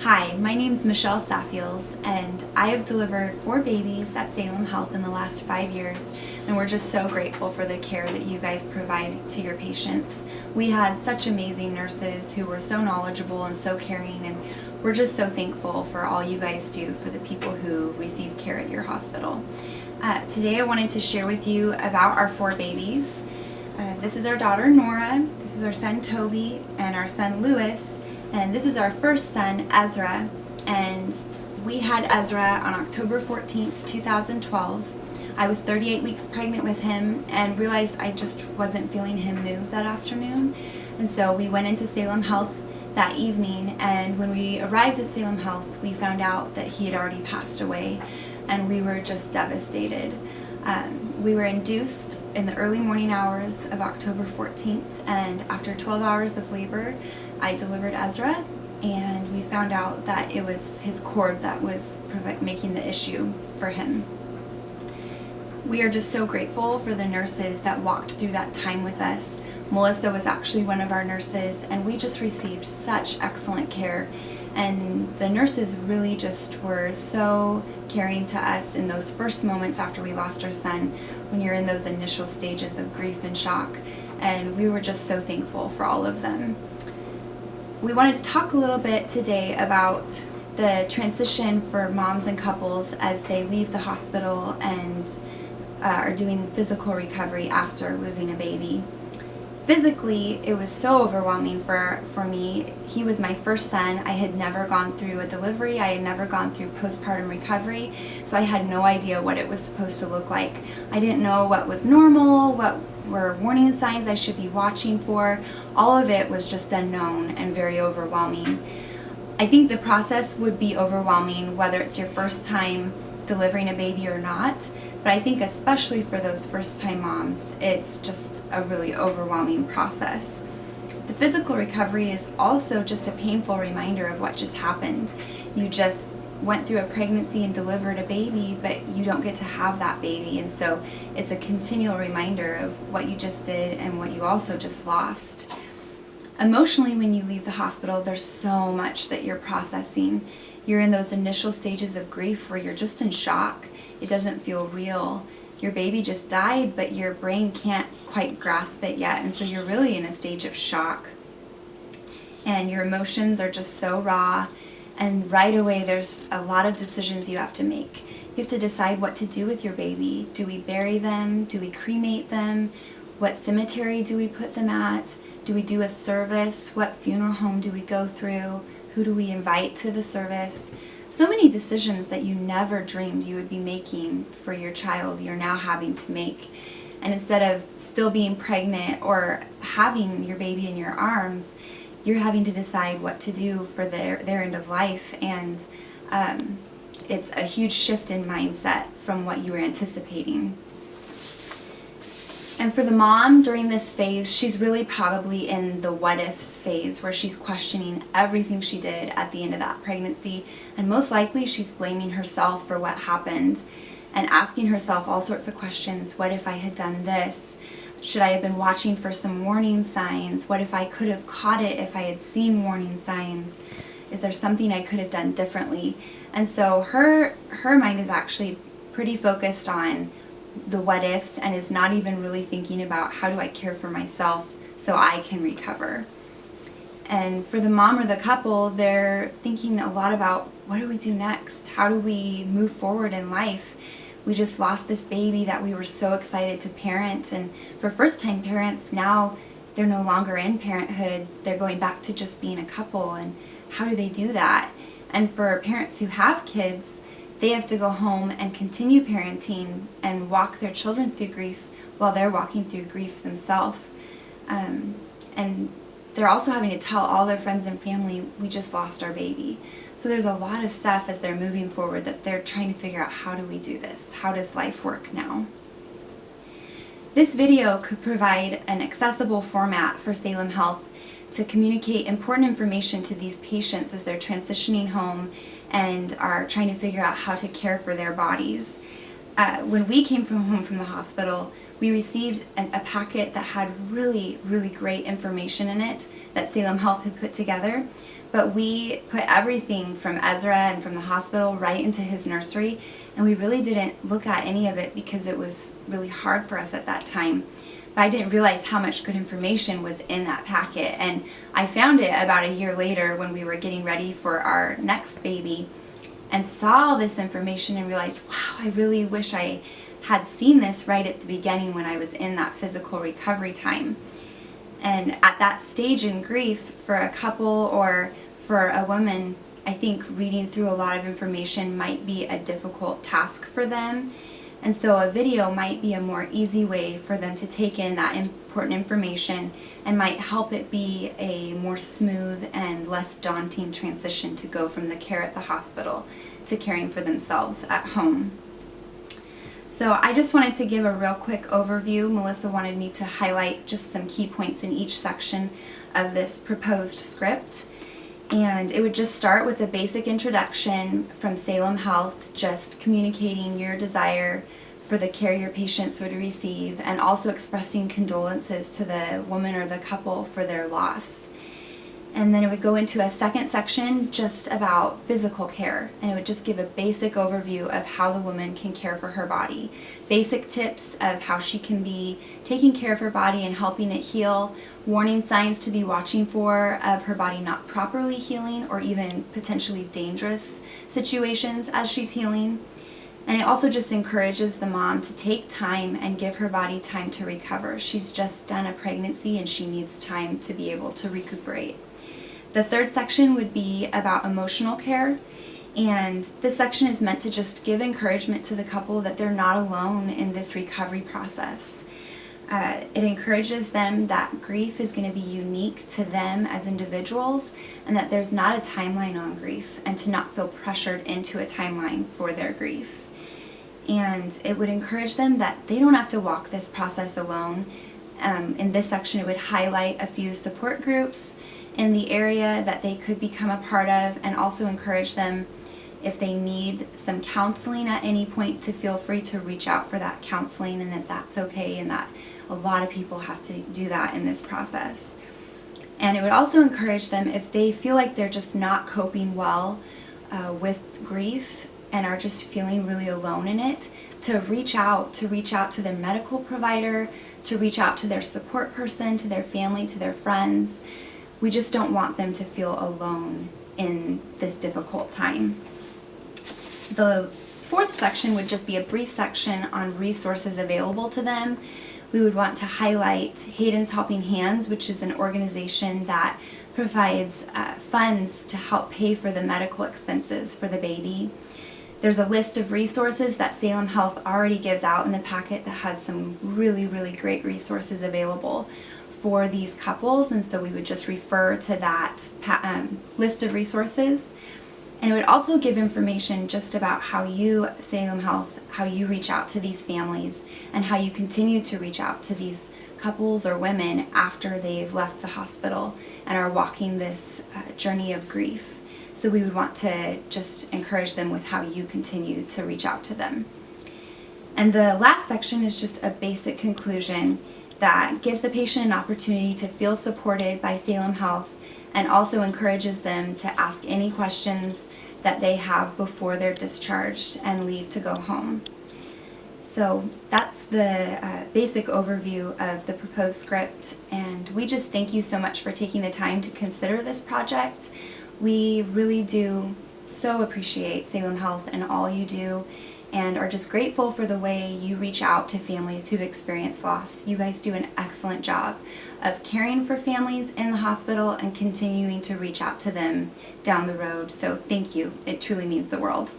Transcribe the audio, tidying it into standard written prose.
Hi, my name's Michelle Saffiels, and I have delivered 4 babies at Salem Health in the last 5 years, and we're just so grateful for the care that you guys provide to your patients. We had such amazing nurses who were so knowledgeable and so caring, and we're just so thankful for all you guys do for the people who receive care at your hospital. Today I wanted to share with you about our 4 babies. This is our daughter Nora, this is our son Toby, and our son Lewis. And this is our first son, Ezra, and we had Ezra on October 14th, 2012. I was 38 weeks pregnant with him and realized I just wasn't feeling him move that afternoon. And so we went into Salem Health that evening, and when we arrived at Salem Health, we found out that he had already passed away, and we were just devastated. We were induced in the early morning hours of October 14th, and after 12 hours of labor, I delivered Ezra, and we found out that it was his cord that was making the issue for him. We are just so grateful for the nurses that walked through that time with us. Melissa was actually one of our nurses, and we just received such excellent care. And the nurses really just were so caring to us in those first moments after we lost our son, when you're in those initial stages of grief and shock. And we were just so thankful for all of them. We wanted to talk a little bit today about the transition for moms and couples as they leave the hospital and are doing physical recovery after losing a baby. Physically, it was so overwhelming for me. He was my first son. I had never gone through a delivery. I had never gone through postpartum recovery, so I had no idea what it was supposed to look like. I didn't know what was normal, what were warning signs I should be watching for. All of it was just unknown and very overwhelming. I think the process would be overwhelming whether it's your first time delivering a baby or not, but I think especially for those first time moms, it's just a really overwhelming process. The physical recovery is also just a painful reminder of what just happened. You just went through a pregnancy and delivered a baby, but you don't get to have that baby, and so it's a continual reminder of what you just did and what you also just lost. Emotionally, when you leave the hospital, there's so much that you're processing. You're in those initial stages of grief where you're just in shock. It doesn't feel real. Your baby just died, but your brain can't quite grasp it yet, and so you're really in a stage of shock. And your emotions are just so raw, and right away there's a lot of decisions you have to make. You have to decide what to do with your baby. Do we bury them? Do we cremate them? What cemetery do we put them at? Do we do a service? What funeral home do we go through? Who do we invite to the service? So many decisions that you never dreamed you would be making for your child, you're now having to make. And instead of still being pregnant or having your baby in your arms, you're having to decide what to do for their end of life. And it's a huge shift in mindset from what you were anticipating. And for the mom during this phase, she's really probably in the what ifs phase, where she's questioning everything she did at the end of that pregnancy, and most likely she's blaming herself for what happened and asking herself all sorts of questions. What if I had done this? Should I have been watching for some warning signs? What if I could have caught it if I had seen warning signs? Is there something I could have done differently? And so her mind is actually pretty focused on the what ifs and is not even really thinking about how do I care for myself so I can recover. And for the mom or the couple, they're thinking a lot about what do we do next? How do we move forward in life? We just lost this baby that we were so excited to parent, and for first time parents, now they're no longer in parenthood. They're going back to just being a couple, and how do they do that? And for parents who have kids, they have to go home and continue parenting and walk their children through grief while they're walking through grief themselves. And they're also having to tell all their friends and family, we just lost our baby. So there's a lot of stuff as they're moving forward that they're trying to figure out, how do we do this? How does life work now? This video could provide an accessible format for Salem Health to communicate important information to these patients as they're transitioning home and are trying to figure out how to care for their bodies. When we came home from the hospital, we received a packet that had really, really great information in it that Salem Health had put together. But we put everything from Ezra and from the hospital right into his nursery, and we really didn't look at any of it because it was really hard for us at that time. But I didn't realize how much good information was in that packet, and I found it about a year later when we were getting ready for our next baby and saw this information and realized, wow, I really wish I had seen this right at the beginning when I was in that physical recovery time. And at that stage in grief, for a couple or for a woman, I think reading through a lot of information might be a difficult task for them. And so a video might be a more easy way for them to take in that important information and might help it be a more smooth and less daunting transition to go from the care at the hospital to caring for themselves at home. So I just wanted to give a real quick overview. Melissa wanted me to highlight just some key points in each section of this proposed script. And it would just start with a basic introduction from Salem Health, just communicating your desire for the care your patients would receive and also expressing condolences to the woman or the couple for their loss. And then it would go into a second section just about physical care, and it would just give a basic overview of how the woman can care for her body, basic tips of how she can be taking care of her body and helping it heal, warning signs to be watching for of her body not properly healing or even potentially dangerous situations as she's healing. And it also just encourages the mom to take time and give her body time to recover. She's just done a pregnancy and she needs time to be able to recuperate. The third section would be about emotional care, and this section is meant to just give encouragement to the couple that they're not alone in this recovery process. It encourages them that grief is going to be unique to them as individuals and that there's not a timeline on grief, and to not feel pressured into a timeline for their grief. And it would encourage them that they don't have to walk this process alone. In this section, it would highlight a few support groups in the area that they could become a part of, and also encourage them, if they need some counseling at any point, to feel free to reach out for that counseling, and that that's okay, and that a lot of people have to do that in this process. And it would also encourage them, if they feel like they're just not coping well with grief and are just feeling really alone in it, to reach out to their medical provider, to reach out to their support person, to their family, to their friends. We just don't want them to feel alone in this difficult time. The fourth section would just be a brief section on resources available to them. We would want to highlight Hayden's Helping Hands, which is an organization that provides funds to help pay for the medical expenses for the baby. There's a list of resources that Salem Health already gives out in the packet that has some really, really great resources available for these couples, and so we would just refer to that list of resources. And it would also give information just about how you, Salem Health, how you reach out to these families and how you continue to reach out to these couples or women after they've left the hospital and are walking this journey of grief. So we would want to just encourage them with how you continue to reach out to them. And the last section is just a basic conclusion that gives the patient an opportunity to feel supported by Salem Health, and also encourages them to ask any questions that they have before they're discharged and leave to go home. So that's the basic overview of the proposed script, and we just thank you so much for taking the time to consider this project. We really do so appreciate Salem Health and all you do, and are just grateful for the way you reach out to families who've experienced loss. You guys do an excellent job of caring for families in the hospital and continuing to reach out to them down the road. So thank you. It truly means the world.